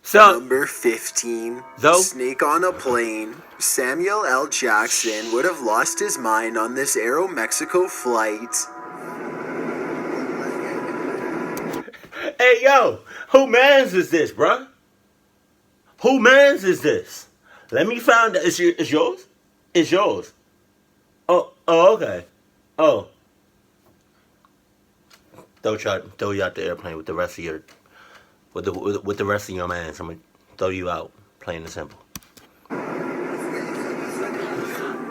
So, Number 15. though, Snake on a plane. Samuel L. Jackson would have lost his mind on this Aero-Mexico flight. hey yo, who mans is this, bruh? Who mans is this? Let me find out. It's yours? It's yours. Oh, okay. Oh. Throw you out the airplane with the rest of your with the rest of your mans. I'm gonna throw you out, plain and simple.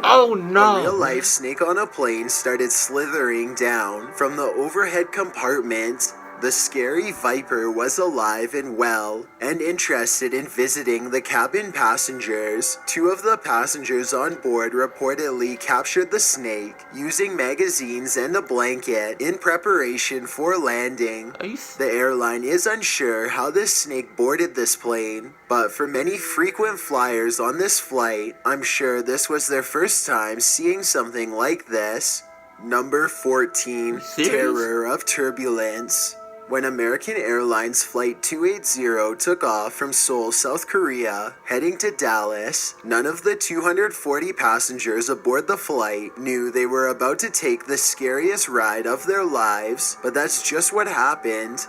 Oh A no. real-life snake on a plane started slithering down from the overhead compartment. The scary viper was alive and well and interested in visiting the cabin passengers. Two of the passengers on board reportedly captured the snake using magazines and a blanket in preparation for landing. The airline is unsure how this snake boarded this plane, but for many frequent flyers on this flight, I'm sure this was their first time seeing something like this. Number 14. Terror of Turbulence. When American Airlines Flight 280 took off from Seoul, South Korea, heading to Dallas, none of the 240 passengers aboard the flight knew they were about to take the scariest ride of their lives, but that's just what happened.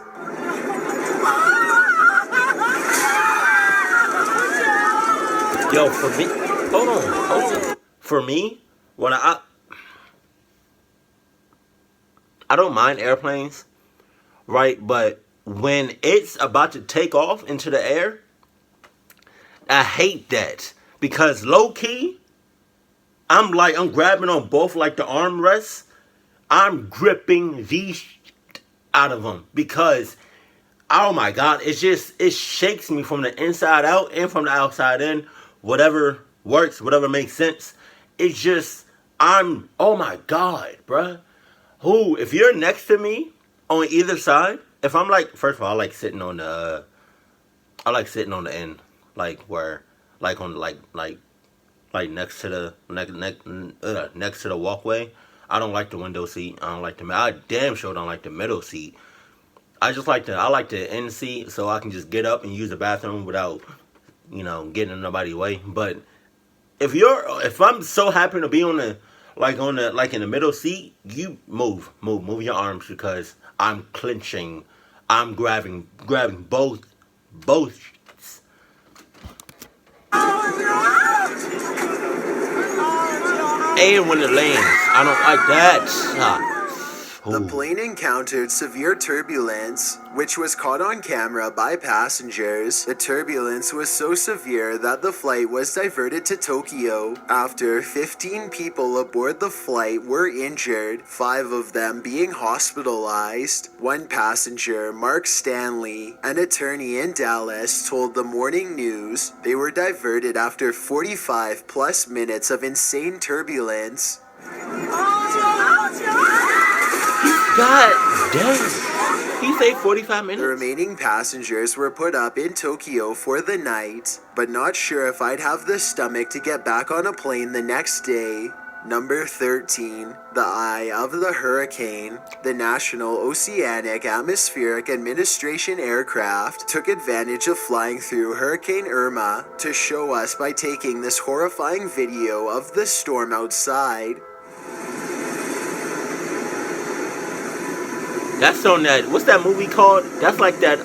Yo, for me, hold on. For me, when I don't mind airplanes, right? But when it's about to take off into the air, I hate that because low key, I'm grabbing on both like the armrests. I'm gripping these out of them because, oh my god, it shakes me from the inside out and from the outside in. Whatever works, whatever makes sense. It's just, oh my god, bruh. If you're next to me on either side, if I'm like, first of all, I like sitting on the end, like where, like on, like next to the, next to the walkway. I don't like the window seat. I damn sure don't like the middle seat. I like the end seat so I can just get up and use the bathroom without, getting in nobody's way. But if I'm so happy to be in the middle seat, you move your arms because I'm clenching, I'm grabbing both. And when it lands, I don't like that. The plane encountered severe turbulence, which was caught on camera by passengers. The turbulence was so severe that the flight was diverted to Tokyo. After 15 people aboard the flight were injured, 5 of them being hospitalized. One passenger, Mark Stanley, an attorney in Dallas, told the Morning News they were diverted after 45 plus minutes of insane turbulence. God damn. He said 45 minutes? The remaining passengers were put up in Tokyo for the night, but not sure if I'd have the stomach to get back on a plane the next day. Number 13. The Eye of the Hurricane. The National Oceanic Atmospheric Administration aircraft took advantage of flying through Hurricane Irma to show us by taking this horrifying video of the storm outside. That's on that, what's that movie called? That's like that,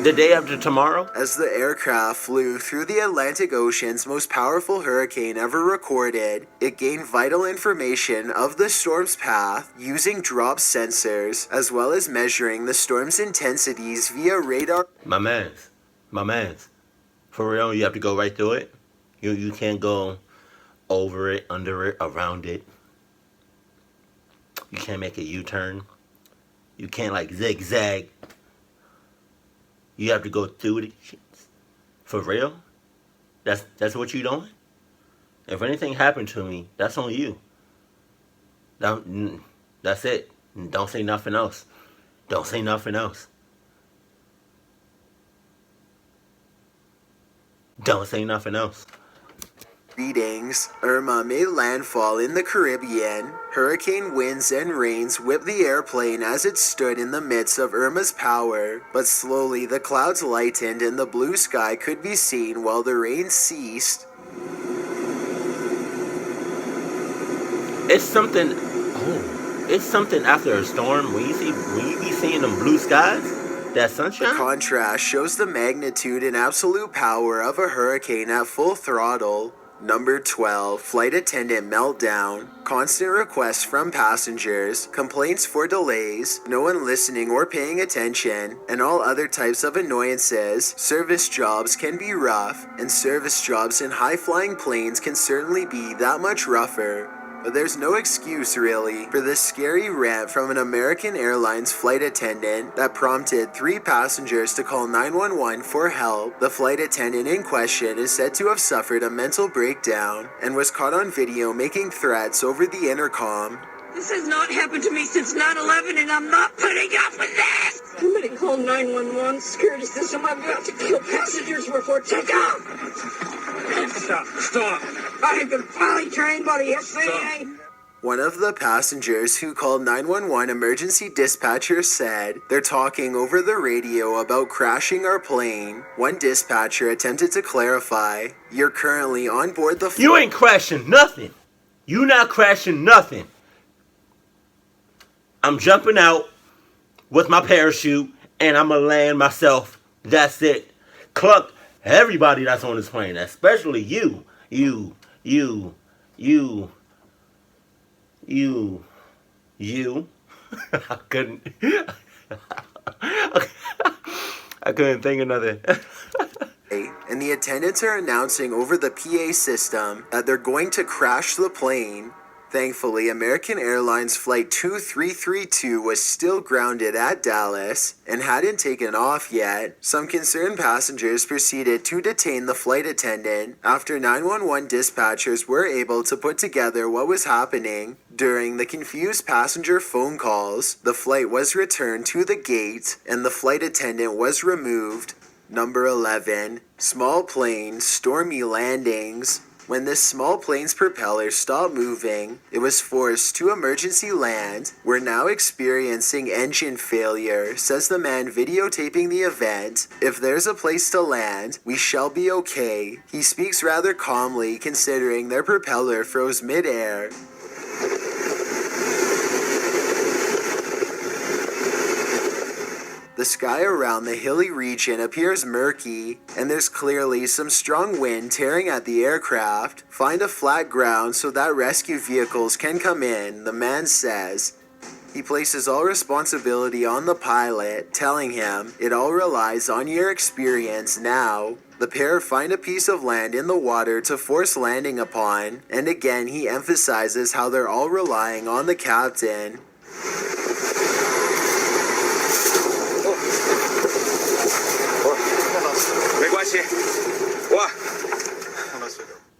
The Day After Tomorrow? As the aircraft flew through the Atlantic Ocean's most powerful hurricane ever recorded, it gained vital information of the storm's path using drop sensors, as well as measuring the storm's intensities via radar. My mans. For real, you have to go right through it. You can't go over it, under it, around it. You can't make a U-turn. You can't like zigzag. You have to go through it. For real? That's what you doing? If anything happened to me, that's on you. That's it. Don't say nothing else. Don't say nothing else. Don't say nothing else. Greetings. Irma made landfall in the Caribbean. Hurricane winds and rains whipped the airplane as it stood in the midst of Irma's power, but slowly the clouds lightened and the blue sky could be seen while the rain ceased. It's something. It's something after a storm. When you be seeing them blue skies, that sunshine. The contrast shows the magnitude and absolute power of a hurricane at full throttle. Number 12, flight attendant meltdown, constant requests from passengers, complaints for delays, no one listening or paying attention, and all other types of annoyances. Service jobs can be rough, and service jobs in high-flying planes can certainly be that much rougher. But there's no excuse, really, for this scary rant from an American Airlines flight attendant that prompted 3 passengers to call 911 for help. The flight attendant in question is said to have suffered a mental breakdown and was caught on video making threats over the intercom. This has not happened to me since 9/11, and I'm not putting up with this! Somebody call 911. Security system, I'm about to kill passengers before takeoff! Stop. I have been finally trained by the FAA. One of the passengers who called 911 emergency dispatcher said they're talking over the radio about crashing our plane. One dispatcher attempted to clarify, "You're currently on board the You ain't crashing nothing. You not crashing nothing. I'm jumping out with my parachute and I'm gonna land myself. That's it. Cluck everybody that's on this plane, especially you. I couldn't. I couldn't think of nothing. And the attendants are announcing over the PA system that they're going to crash the plane. Thankfully, American Airlines Flight 2332 was still grounded at Dallas and hadn't taken off yet. Some concerned passengers proceeded to detain the flight attendant after 911 dispatchers were able to put together what was happening. During the confused passenger phone calls, the flight was returned to the gate and the flight attendant was removed. Number 11, small plane, stormy landings. When this small plane's propeller stopped moving, it was forced to emergency land. We're now experiencing engine failure, says the man videotaping the event. If there's a place to land, we shall be okay. He speaks rather calmly considering their propeller froze mid-air. The sky around the hilly region appears murky, and there's clearly some strong wind tearing at the aircraft. Find a flat ground so that rescue vehicles can come in, the man says. He places all responsibility on the pilot, telling him, "It all relies on your experience now." The pair find a piece of land in the water to force landing upon, and again he emphasizes how they're all relying on the captain.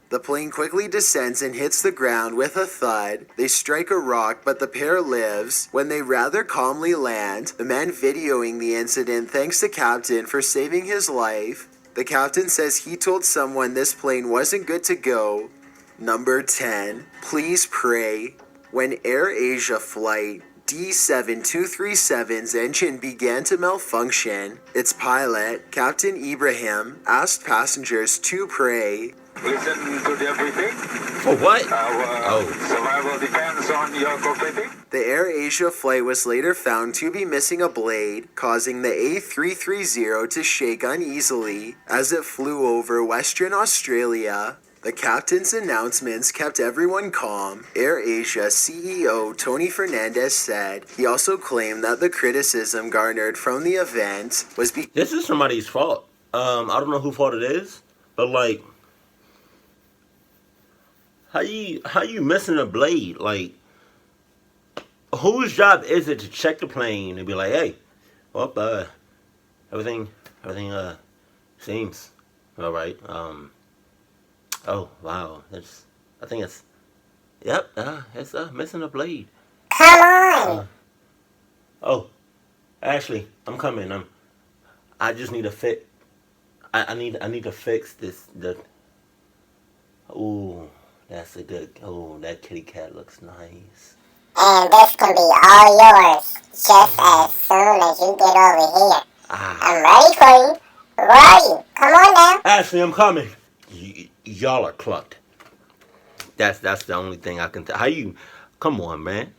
The plane quickly descends and hits the ground with a thud. They strike a rock, but the pair lives. When they rather calmly land, the man videoing the incident thanks the captain for saving his life. The captain says he told someone this plane wasn't good to go. Number 10, please pray. When AirAsia flight D7237's engine began to malfunction, its pilot, Captain Ibrahim, asked passengers to pray. Listen to their briefing. For what? Survival depends on your cooperating. The AirAsia flight was later found to be missing a blade, causing the A330 to shake uneasily as it flew over Western Australia. The captain's announcements kept everyone calm. AirAsia CEO Tony Fernandez said he also claimed that the criticism garnered from the event was This is somebody's fault. I don't know whose fault it is, but like, how you missing a blade? Like, whose job is it to check the plane and be like, hey, well, everything seems all right. Oh wow, it's missing a blade. Come on. Actually, I'm coming. I just need to fix. I need to fix this. Ooh, that's a good. Oh, that kitty cat looks nice. And this can be all yours just as soon as you get over here. I'm ready for you. Who are you? Come on now. Ashley, I'm coming. Y'all are clucked. That's the only thing I can tell. How you? Come on, man.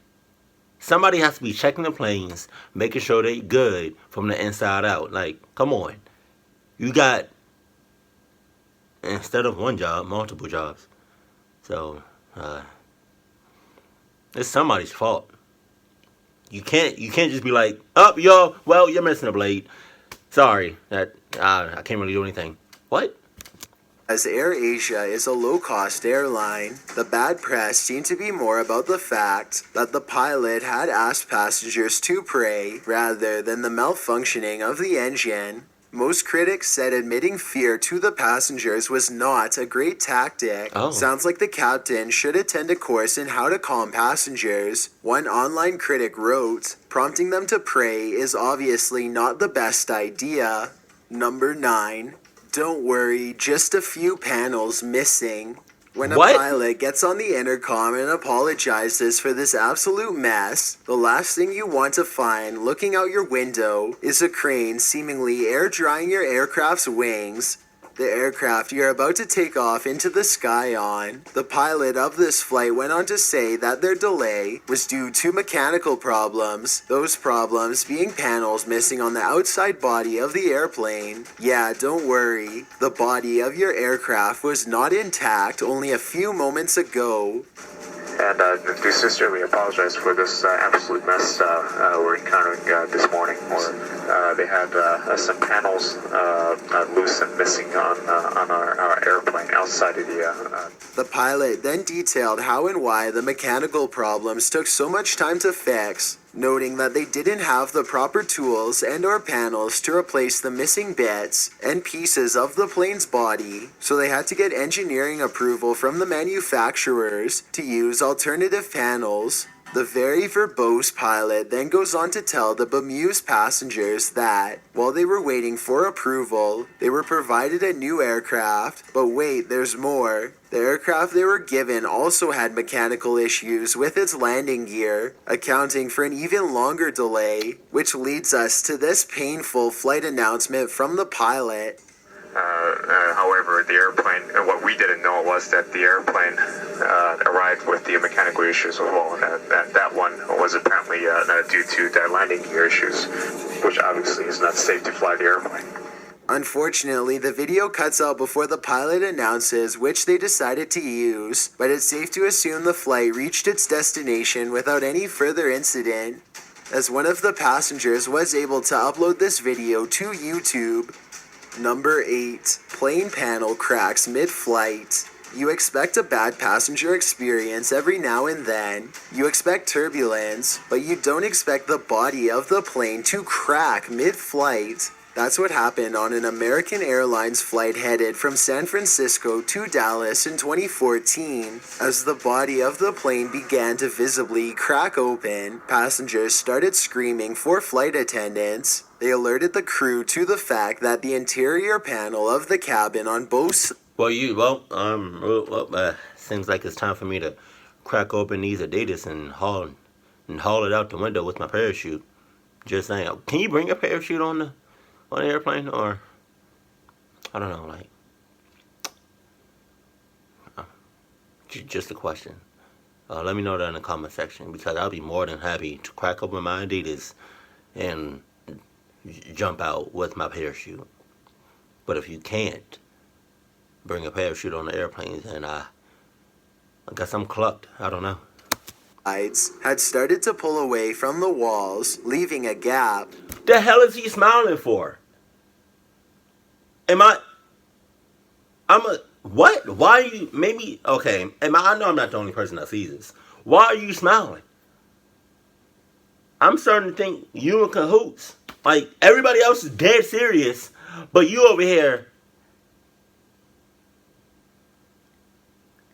Somebody has to be checking the planes, making sure they good from the inside out. Like, come on. You got, instead of one job, multiple jobs. So, it's somebody's fault. You can't just be like, oh, yo, well, you're missing a blade. Sorry, that I can't really do anything. What? As AirAsia is a low-cost airline, the bad press seemed to be more about the fact that the pilot had asked passengers to pray rather than the malfunctioning of the engine. Most critics said admitting fear to the passengers was not a great tactic. Oh. Sounds like the captain should attend a course in how to calm passengers. One online critic wrote, prompting them to pray is obviously not the best idea. Number 9. Don't worry, just a few panels missing. When a What? pilot gets on the intercom and apologizes for this absolute mess, the last thing you want to find looking out your window is a crane seemingly air drying your aircraft's wings. The aircraft you're about to take off into the sky on. The pilot of this flight went on to say that their delay was due to mechanical problems, those problems being panels missing on the outside body of the airplane. Yeah, don't worry, the body of your aircraft was not intact only a few moments ago. And we sincerely apologize for this absolute mess we're encountering this morning. They had some panels loose and missing on our airplane outside of the... The pilot then detailed how and why the mechanical problems took so much time to fix, noting that they didn't have the proper tools and/or panels to replace the missing bits and pieces of the plane's body, so they had to get engineering approval from the manufacturers to use alternative panels. The very verbose pilot then goes on to tell the bemused passengers that, while they were waiting for approval, they were provided a new aircraft. But wait, there's more. The aircraft they were given also had mechanical issues with its landing gear, accounting for an even longer delay, which leads us to this painful flight announcement from the pilot. However, the airplane, what we didn't know was that the airplane arrived with the mechanical issues as well. That one was apparently due to their landing gear issues, which obviously is not safe to fly the airplane. Unfortunately, the video cuts out before the pilot announces which they decided to use, but it's safe to assume the flight reached its destination without any further incident, as one of the passengers was able to upload this video to YouTube. Number 8. Plane panel cracks mid-flight. You expect a bad passenger experience every now and then. You expect turbulence, but you don't expect the body of the plane to crack mid-flight. That's what happened on an American Airlines flight headed from San Francisco to Dallas in 2014. As the body of the plane began to visibly crack open, passengers started screaming for flight attendants. They alerted the crew to the fact that the interior panel of the cabin on both... Seems like it's time for me to crack open these Adidas and haul it out the window with my parachute. Just saying. Can you bring a parachute on the airplane, or I don't know, like, just a question. Let me know that in the comment section, because I'll be more than happy to crack open my Adidas and jump out with my parachute. But if you can't bring a parachute on the airplanes, then I guess I'm clucked. I don't know. Had started to pull away from the walls, leaving a gap. The hell is he smiling for? What? Why are you, maybe, okay, I know I'm not the only person that sees this. Why are you smiling? I'm starting to think you in cahoots. Like, everybody else is dead serious, but you over here,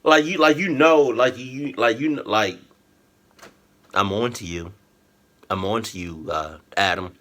I'm on to you. I'm on to you, Adam.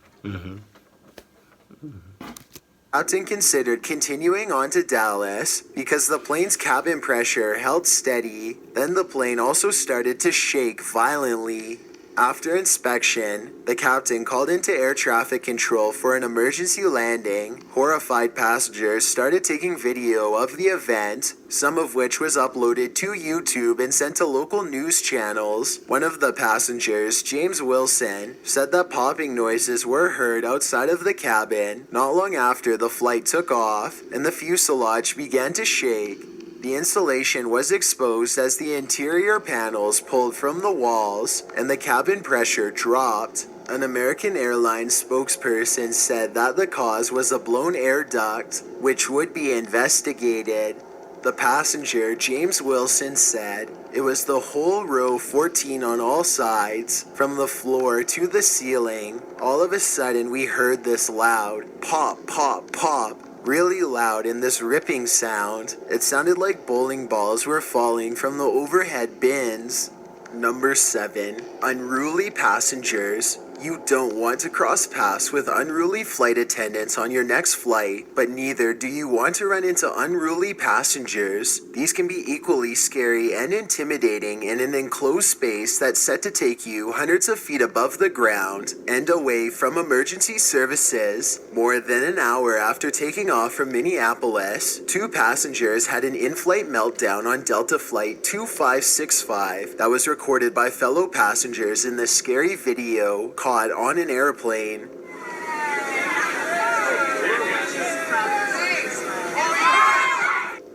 Captain considered continuing on to Dallas because the plane's cabin pressure held steady. Then the plane also started to shake violently. After inspection, the captain called into air traffic control for an emergency landing. Horrified passengers started taking video of the event, some of which was uploaded to YouTube and sent to local news channels. One of the passengers, James Wilson, said that popping noises were heard outside of the cabin not long after the flight took off and the fuselage began to shake. The insulation was exposed as the interior panels pulled from the walls and the cabin pressure dropped. An American Airlines spokesperson said that the cause was a blown air duct, which would be investigated. The passenger, James Wilson, said it was the whole row 14 on all sides, from the floor to the ceiling. All of a sudden we heard this loud pop, pop, pop. Really loud in this ripping sound. It sounded like bowling balls were falling from the overhead bins. Number 7. Unruly passengers. You don't want to cross paths with unruly flight attendants on your next flight, but neither do you want to run into unruly passengers. These can be equally scary and intimidating in an enclosed space that's set to take you hundreds of feet above the ground and away from emergency services. More than an hour after taking off from Minneapolis, 2 passengers had an in-flight meltdown on Delta Flight 2565 that was recorded by fellow passengers in this scary video caught on an airplane.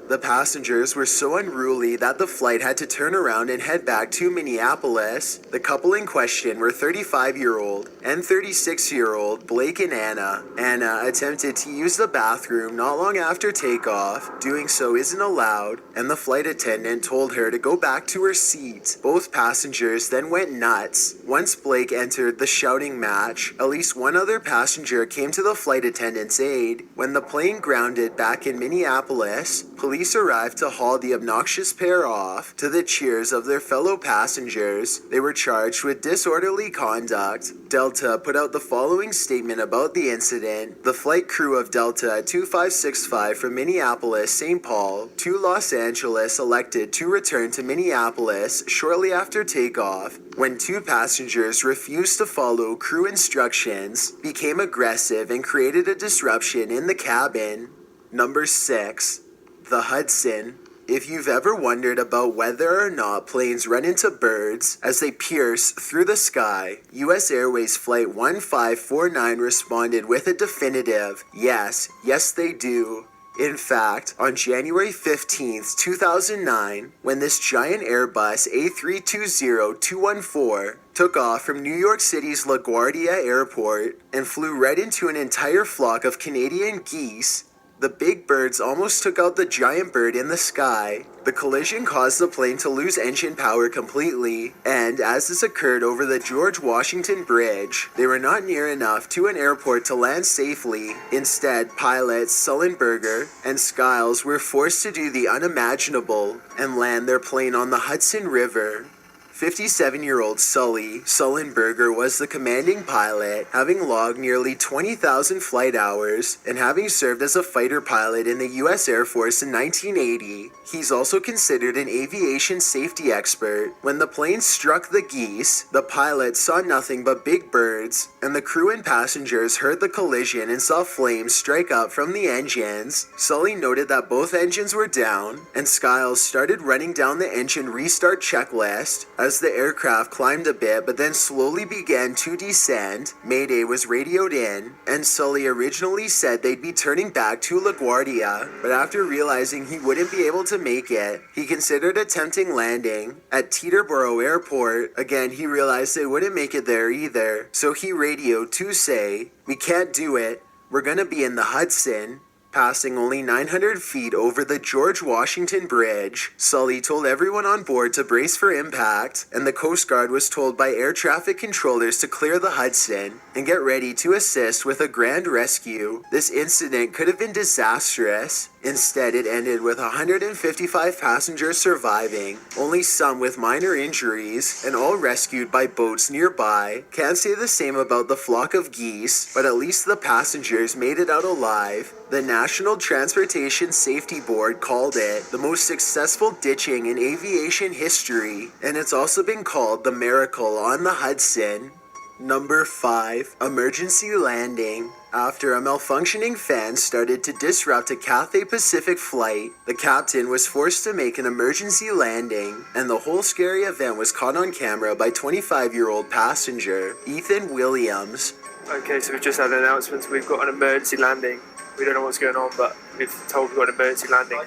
The passengers were so unruly that the flight had to turn around and head back to Minneapolis. The couple in question were 35-year-old and 36-year-old Blake and Anna. Anna attempted to use the bathroom not long after takeoff. Doing so isn't allowed, and the flight attendant told her to go back to her seat. Both passengers then went nuts. Once Blake entered the shouting match, at least one other passenger came to the flight attendant's aid. When the plane grounded back in Minneapolis, police arrived to haul the obnoxious pair off. To the cheers of their fellow passengers, they were charged with disorderly conduct. Delta put out the following statement about the incident. The flight crew of Delta 2565 from Minneapolis, St. Paul to Los Angeles elected to return to Minneapolis shortly after takeoff when 2 passengers refused to follow crew instructions, became aggressive, and created a disruption in the cabin. Number 6. The Hudson. If you've ever wondered about whether or not planes run into birds as they pierce through the sky, U.S. Airways Flight 1549 responded with a definitive, yes they do. In fact, on January 15th, 2009, when this giant Airbus A320-214 took off from New York City's LaGuardia Airport and flew right into an entire flock of Canadian geese, the big birds almost took out the giant bird in the sky. The collision caused the plane to lose engine power completely, and as this occurred over the George Washington Bridge, they were not near enough to an airport to land safely. Instead, pilots Sullenberger and Skiles were forced to do the unimaginable and land their plane on the Hudson River. 57-year-old Sully Sullenberger was the commanding pilot, having logged nearly 20,000 flight hours and having served as a fighter pilot in the U.S. Air Force in 1980. He's also considered an aviation safety expert. When the plane struck the geese, the pilot saw nothing but big birds, and the crew and passengers heard the collision and saw flames strike up from the engines. Sully noted that both engines were down, and Skiles started running down the engine restart checklist. As the aircraft climbed a bit but then slowly began to descend, Mayday was radioed in, and Sully originally said they'd be turning back to LaGuardia, but after realizing he wouldn't be able to make it, he considered attempting landing at Teterboro Airport. Again, he realized they wouldn't make it there either, so he radioed to say, "We can't do it. We're gonna be in the Hudson." Passing only 900 feet over the George Washington Bridge, Sully told everyone on board to brace for impact, and the Coast Guard was told by air traffic controllers to clear the Hudson and get ready to assist with a grand rescue. This incident could have been disastrous. Instead, it ended with 155 passengers surviving, only some with minor injuries, and all rescued by boats nearby. Can't say the same about the flock of geese, but at least the passengers made it out alive. The National Transportation Safety Board called it the most successful ditching in aviation history, and it's also been called the Miracle on the Hudson. Number 5. Emergency landing. After a malfunctioning fan started to disrupt a Cathay Pacific flight, the captain was forced to make an emergency landing, and the whole scary event was caught on camera by 25-year-old passenger Ethan Williams. Okay, so we've just had an announcement. We've got an emergency landing. We don't know what's going on, but we've told we've got an emergency landing.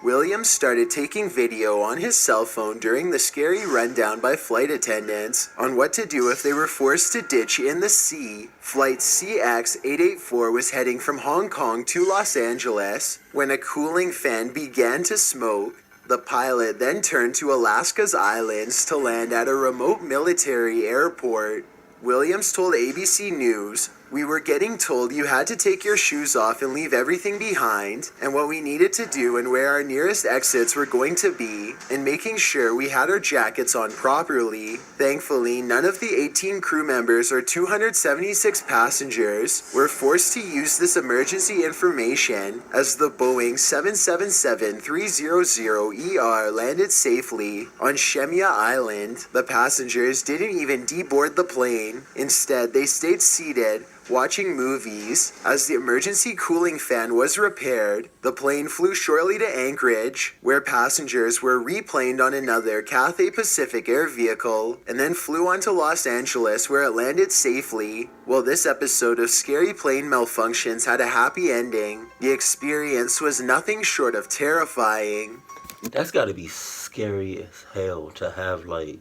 Williams started taking video on his cell phone during the scary rundown by flight attendants on what to do if they were forced to ditch in the sea. Flight CX-884 was heading from Hong Kong to Los Angeles when a cooling fan began to smoke. The pilot then turned to Alaska's islands to land at a remote military airport. Williams told ABC News, "We were getting told you had to take your shoes off and leave everything behind, and what we needed to do and where our nearest exits were going to be, and making sure we had our jackets on properly. Thankfully, none of the 18 crew members or 276 passengers were forced to use this emergency information as the Boeing 777-300ER landed safely on Shemya Island. The passengers didn't even deboard the plane. Instead, they stayed seated, watching movies. As the emergency cooling fan was repaired, the plane flew shortly to Anchorage, where passengers were replaned on another Cathay Pacific air vehicle, and then flew on to Los Angeles, where it landed safely. While this episode of scary plane malfunctions had a happy ending, the experience was nothing short of terrifying." That's gotta be scary as hell to have, like,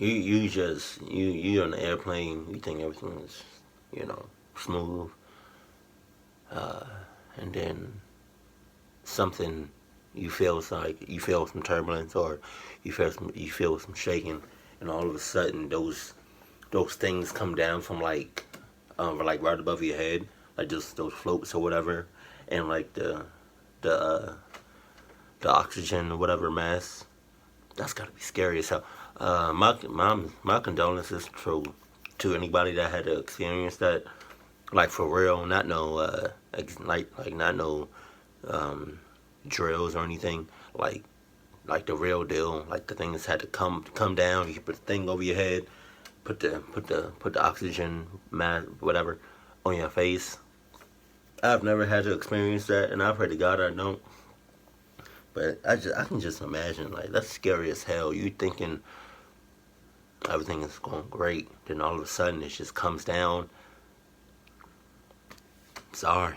you're on the airplane, you think everything is, smooth, and then something, you feel some turbulence, or you feel some shaking, and all of a sudden those things come down from like right above your head, like just those floats or whatever, and like the oxygen or whatever mask. That's gotta be scary as hell. My condolences to anybody that had to experience that, like for real, not no not no drills or anything, like the real deal, like the things had to come down. You put the thing over your head, put the oxygen mask, whatever, on your face. I've never had to experience that, and I pray to God I don't. But I can just imagine, like, that's scary as hell. You thinking everything is going great, then all of a sudden it just comes down. Sorry.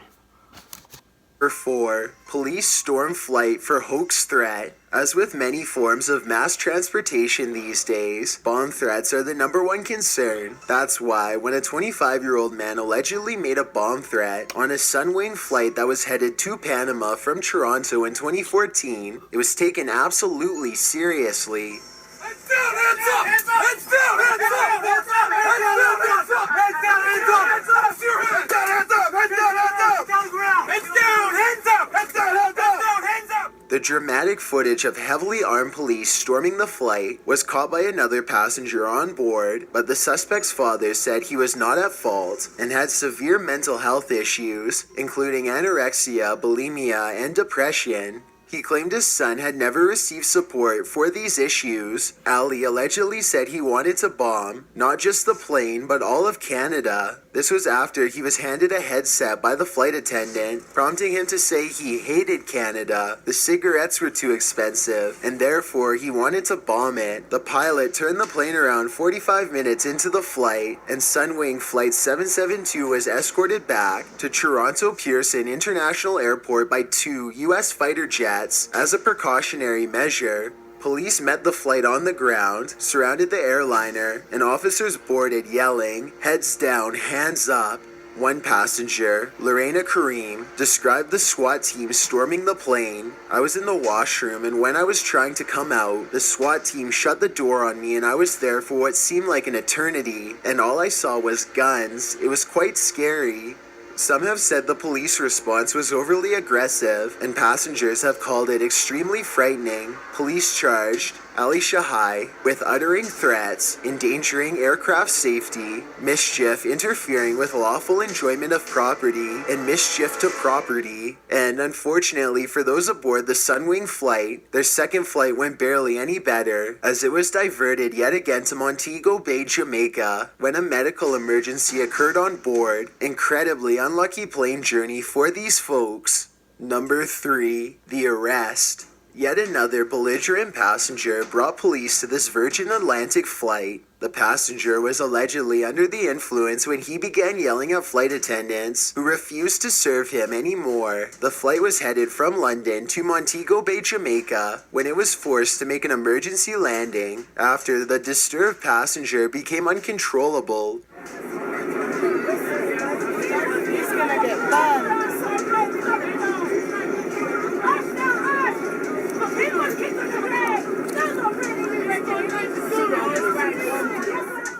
Number 4. Police storm flight for hoax threat. As with many forms of mass transportation these days, bomb threats are the number one concern. That's why when a 25-year-old man allegedly made a bomb threat on a Sunwing flight that was headed to Panama from Toronto in 2014, it was taken absolutely seriously. Heads down, hands up! Heads up! Heads down, hands up! Heads up! Heads down, hands up! Heads down, hands up! Heads up! Heads down, hands up! Heads down, hands up! Down the ground! Heads down, hands up! Heads down, hands up! Hands up! The dramatic footage of heavily armed police storming the flight was caught by another passenger on board, but the suspect's father said he was not at fault and had severe mental health issues, including anorexia, bulimia, and depression. He claimed his son had never received support for these issues. Ali allegedly said he wanted to bomb not just the plane, but all of Canada. This was after he was handed a headset by the flight attendant, prompting him to say he hated Canada. The cigarettes were too expensive, and therefore he wanted to bomb it. The pilot turned the plane around 45 minutes into the flight, and Sunwing Flight 772 was escorted back to Toronto Pearson International Airport by 2 U.S. fighter jets. As a precautionary measure, police met the flight on the ground, surrounded the airliner, and officers boarded yelling, "Heads down, hands up." One passenger, Lorena Kareem, described the SWAT team storming the plane. "I was in the washroom, and when I was trying to come out, the SWAT team shut the door on me, and I was there for what seemed like an eternity, and all I saw was guns. It was quite scary." Some have said the police response was overly aggressive, and passengers have called it extremely frightening. Police charged AirAsia High, with uttering threats, endangering aircraft safety, mischief interfering with lawful enjoyment of property, and mischief to property. And unfortunately for those aboard the Sunwing flight, their second flight went barely any better, as it was diverted yet again to Montego Bay, Jamaica, when a medical emergency occurred on board. Incredibly unlucky plane journey for these folks. Number 3, the arrest. Yet another belligerent passenger brought police to this Virgin Atlantic flight. The passenger was allegedly under the influence when he began yelling at flight attendants who refused to serve him anymore. The flight was headed from London to Montego Bay, Jamaica, when it was forced to make an emergency landing after the disturbed passenger became uncontrollable. He's gonna get burned.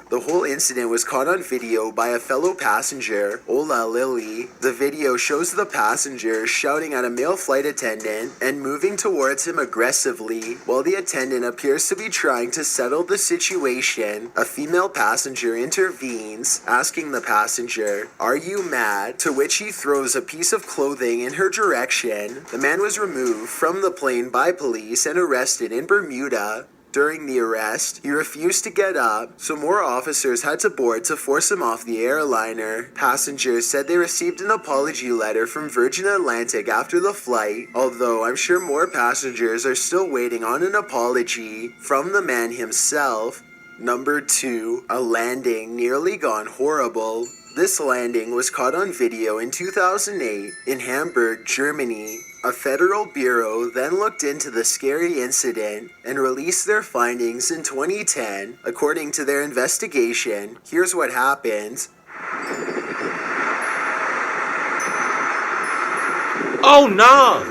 The whole incident was caught on video by a fellow passenger, Ola Lily. The video shows the passenger shouting at a male flight attendant and moving towards him aggressively, while the attendant appears to be trying to settle the situation. A female passenger intervenes, asking the passenger, "Are you mad?" To which he throws a piece of clothing in her direction. The man was removed from the plane by police and arrested in Bermuda. During the arrest, he refused to get up, so more officers had to board to force him off the airliner. Passengers said they received an apology letter from Virgin Atlantic after the flight, although I'm sure more passengers are still waiting on an apology from the man himself. Number 2, a landing nearly gone horrible. This landing was caught on video in 2008 in Hamburg, Germany. A federal bureau then looked into the scary incident and released their findings in 2010. According to their investigation, here's what happened. Oh no!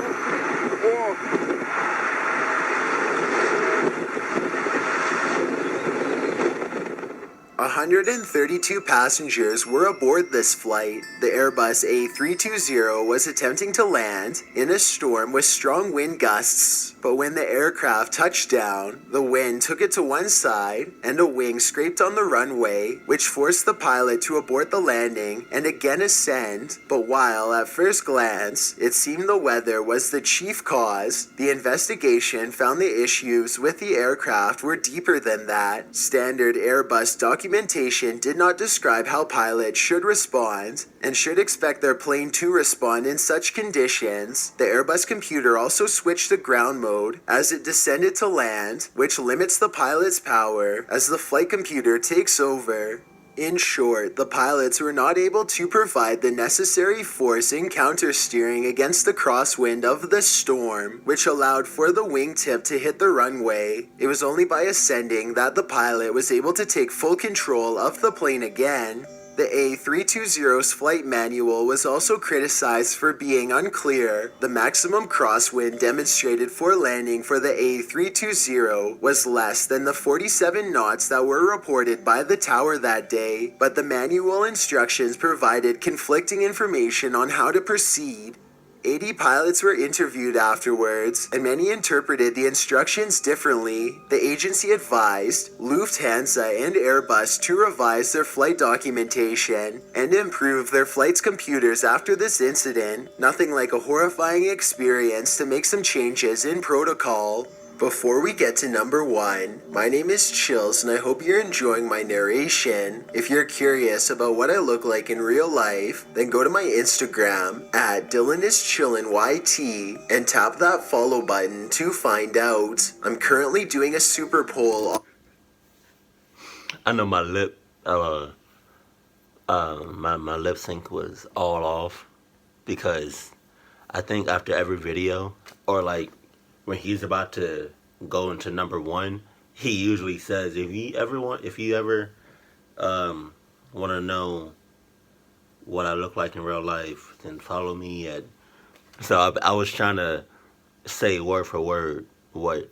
132 passengers were aboard this flight. The Airbus A320 was attempting to land in a storm with strong wind gusts, but when the aircraft touched down, the wind took it to one side and a wing scraped on the runway, which forced the pilot to abort the landing and again ascend. But while at first glance it seemed the weather was the chief cause, the investigation found the issues with the aircraft were deeper than that. Standard Airbus documentation did not describe how pilots should respond and should expect their plane to respond in such conditions. The Airbus computer also switched to ground mode as it descended to land, which limits the pilot's power as the flight computer takes over. In short, the pilots were not able to provide the necessary force in countersteering against the crosswind of the storm, which allowed for the wingtip to hit the runway. It was only by ascending that the pilot was able to take full control of the plane again. The A320's flight manual was also criticized for being unclear. The maximum crosswind demonstrated for landing for the A320 was less than the 47 knots that were reported by the tower that day, but the manual instructions provided conflicting information on how to proceed. 80 pilots were interviewed afterwards, and many interpreted the instructions differently. The agency advised Lufthansa and Airbus to revise their flight documentation and improve their flight's computers after this incident. Nothing like a horrifying experience to make some changes in protocol. Before we get to number 1, my name is Chills and I hope you're enjoying my narration. If you're curious about what I look like in real life, then go to my Instagram at DylanIsChillinYT and tap that follow button to find out. I'm currently doing a super poll. I know my my lip sync was all off because I think after every video or like when he's about to go into number 1, he usually says, if you ever want to know what I look like in real life, then follow me at. So I was trying to say word for word what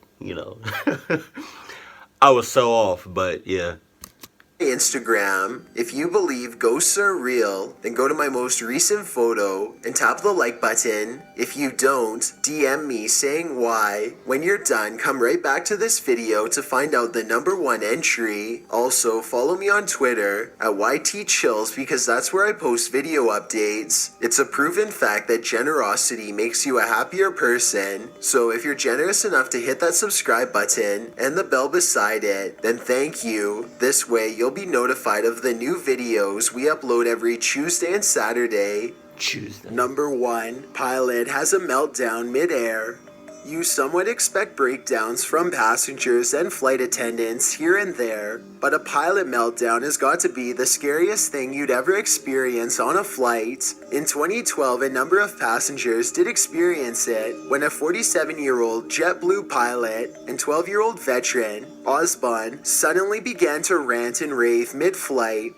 I was so off, but yeah. Instagram. If you believe ghosts are real, then go to my most recent photo and tap the like button. If you don't, DM me saying why. When you're done, come right back to this video to find out the #1 entry. Also, follow me on Twitter at YTChills because that's where I post video updates. It's a proven fact that generosity makes you a happier person. So if you're generous enough to hit that subscribe button and the bell beside it, then thank you. This way you'll be notified of the new videos we upload every Tuesday and Saturday. Tuesday. #1, pilot has a meltdown mid-air. You somewhat expect breakdowns from passengers and flight attendants here and there, but a pilot meltdown has got to be the scariest thing you'd ever experience on a flight. In 2012, a number of passengers did experience it when a 47-year-old JetBlue pilot and 12-year-old veteran, Osborne, suddenly began to rant and rave mid-flight.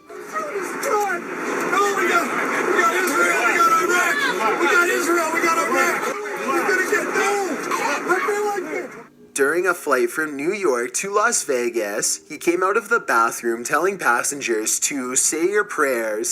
During a flight from New York to Las Vegas, he came out of the bathroom telling passengers to say your prayers,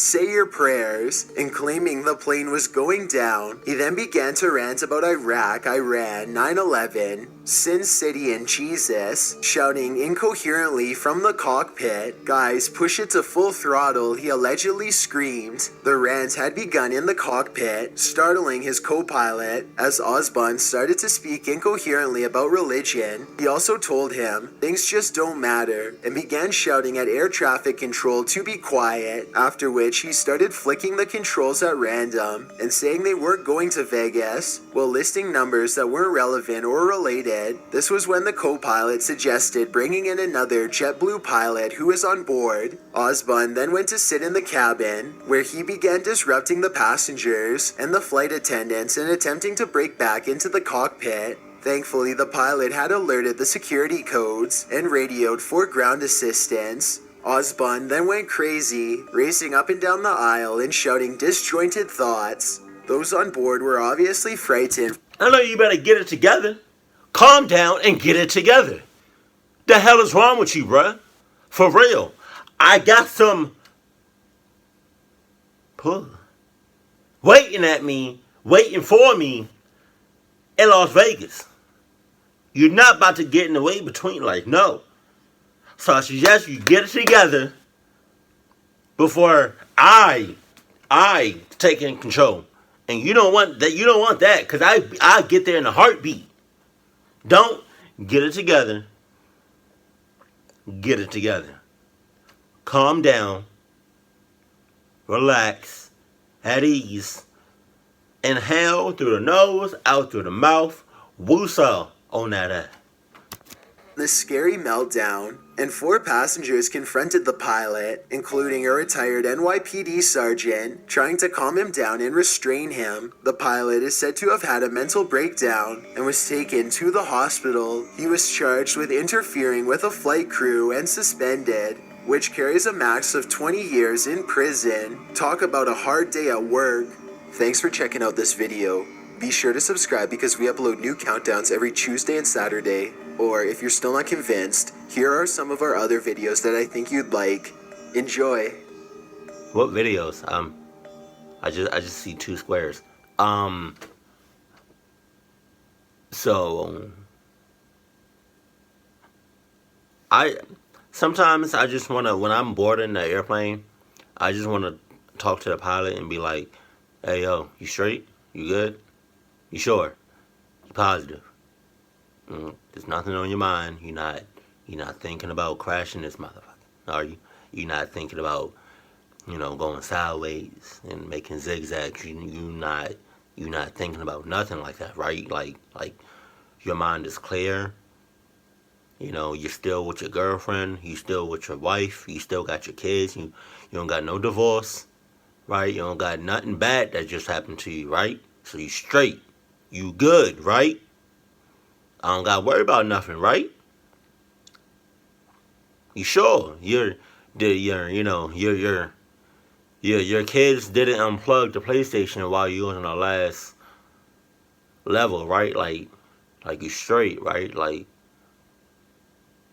and claiming the plane was going down. He then began to rant about Iraq, Iran, 9/11, Sin City, and Jesus, shouting incoherently from the cockpit. "Guys, push it to full throttle," he allegedly screamed. The rant had begun in the cockpit, startling his co-pilot as Osborne started to speak incoherently about religion. He also told him things just don't matter and began shouting at air traffic control to be quiet, after which he started flicking the controls at random and saying they weren't going to Vegas while listing numbers that weren't relevant or related. This was when the co-pilot suggested bringing in another JetBlue pilot who was on board. Osborne then went to sit in the cabin, where he began disrupting the passengers and the flight attendants and attempting to break back into the cockpit. Thankfully, the pilot had alerted the security codes and radioed for ground assistance. Osborne then went crazy, racing up and down the aisle and shouting disjointed thoughts. Those on board were obviously frightened. I know you better get it together. Calm down and get it together. The hell is wrong with you, bruh? For real. I got some pull waiting for me in Las Vegas. You're not about to get in the way between, no. So I suggest you get it together before I take in control. And you don't want that, because I get there in a heartbeat. Don't get it together. Get it together. Calm down. Relax. At ease. Inhale through the nose, out through the mouth. Woosah on that ass. The scary meltdown, and 4 passengers confronted the pilot, including a retired NYPD sergeant, trying to calm him down and restrain him. The pilot is said to have had a mental breakdown and was taken to the hospital. He was charged with interfering with a flight crew and suspended, which carries a max of 20 years in prison. Talk about a hard day at work. Thanks for checking out this video. Be sure to subscribe because we upload new countdowns every Tuesday and Saturday. Or if you're still not convinced, here are some of our other videos that I think you'd like. Enjoy. What videos? I just see 2 squares. So sometimes I just wanna, when I'm boarding the airplane, I just wanna talk to the pilot and be like, "Hey yo, you straight? You good? You sure? You positive? There's nothing on your mind. You're not thinking about crashing this motherfucker, are you? You're not thinking about, going sideways and making zigzags. You're not thinking about nothing like that, right? Like your mind is clear. You're still with your girlfriend. You still with your wife. You still got your kids. You don't got no divorce, right? You don't got nothing bad that just happened to you, right? So you straight. You good, right? I don't gotta worry about nothing, right? You sure? Your kids didn't unplug the PlayStation while you was on the last level, right? Like you straight, right? Like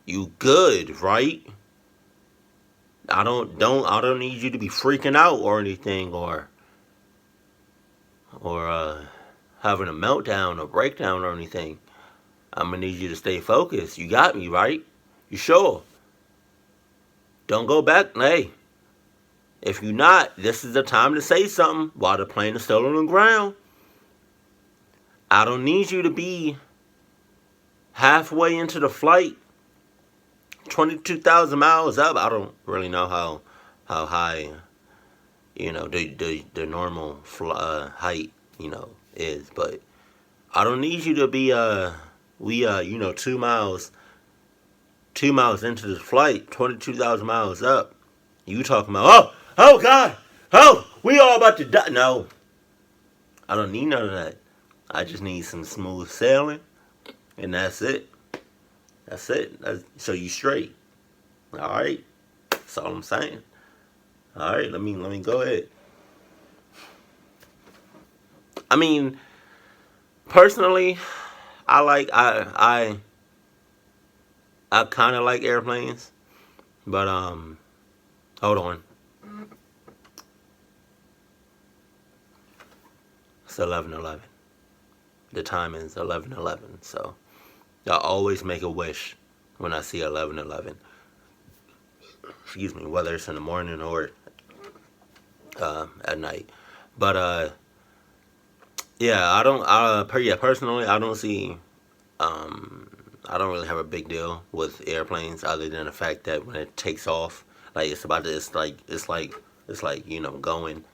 you good, right? I don't need you to be freaking out or anything, or having a meltdown or breakdown or anything. I'm gonna need you to stay focused. You got me, right? You sure? Don't go back. Hey, if you're not, this is the time to say something while the plane is still on the ground. I don't need you to be halfway into the flight, 22,000 miles up. I don't really know how high, the normal height, is, but I don't need you to be 2 miles into the flight, 22,000 miles up. You talking about, oh God, we all about to die. No, I don't need none of that. I just need some smooth sailing, and that's it. So you straight. All right. That's all I'm saying. All right. Let me go ahead. I mean, personally, I kind of like airplanes, but hold on. It's 11:11. The time is 11:11, so I always make a wish when I see 11:11. Excuse me, whether it's in the morning or at night. But personally, I don't see. I don't really have a big deal with airplanes, other than the fact that when it takes off, like it's like going,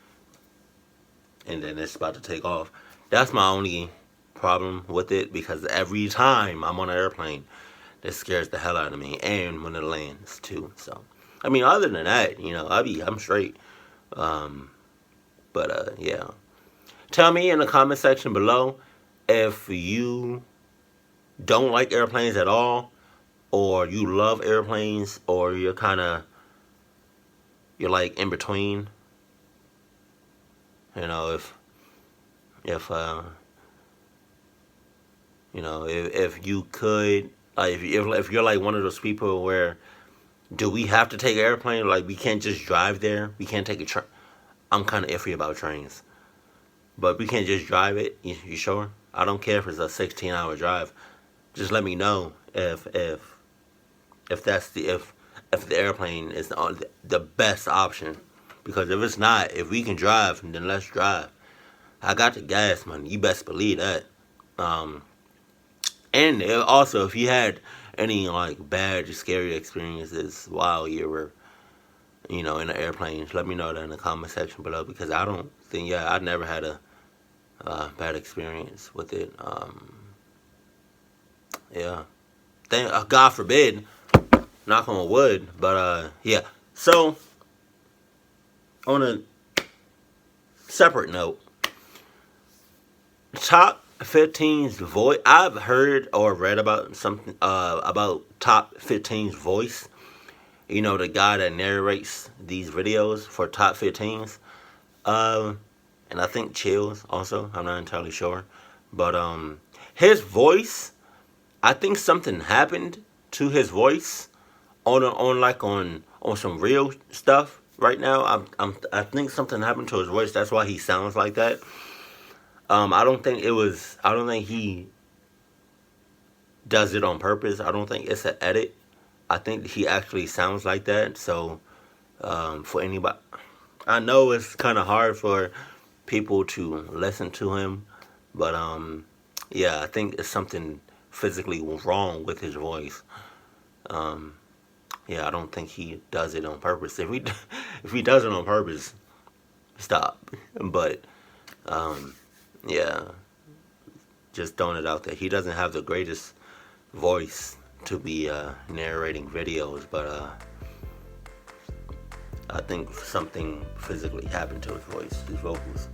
and then it's about to take off. That's my only problem with it, because every time I'm on an airplane, that scares the hell out of me, and when it lands too. So, I mean, other than that, I'm straight. Yeah. Tell me in the comment section below if you don't like airplanes at all, or you love airplanes, or you're like in between. If you could, like, if you're like one of those people where, do we have to take an airplane? Like, we can't just drive there. We can't take a train. I'm kind of iffy about trains, but we can't just drive it. You sure? I don't care if it's a 16-hour drive. Just let me know if the airplane is the best option. Because if it's not, if we can drive, then let's drive. I got the gas money. You best believe that. And also, if you had any like bad or scary experiences while you were, in an airplane, let me know that in the comment section below. Because I don't think, I've never had a bad experience with it. God forbid, knock on wood. But so on a separate note, top 15's voice. I've heard or read about something about top 15's voice. The guy that narrates these videos for top 15's. And I think Chills also. I'm not entirely sure, but his voice. I think something happened to his voice on some real stuff right now. I think something happened to his voice. That's why he sounds like that. I don't think he does it on purpose. I don't think it's an edit. I think he actually sounds like that. So, for anybody, I know it's kind of hard for people to listen to him, but I think it's something physically wrong with his voice. I don't think he does it on purpose. If he does it on purpose, stop. But just throwing it out there. He doesn't have the greatest voice to be narrating videos, but I think something physically happened to his voice, his vocals.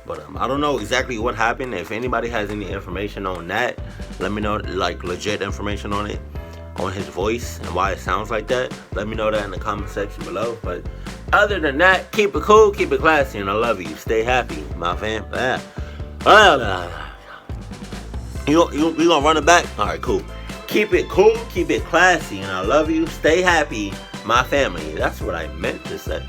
But I don't know exactly what happened. If anybody has any information on that, let me know, like legit information on it, on his voice and why it sounds like that. Let me know that in the comment section below. But other than that, keep it cool, keep it classy, and I love you. Stay happy, my fam. You gonna run it back? All right, cool. Keep it cool, keep it classy, and I love you. Stay happy, my family. That's what I meant to say.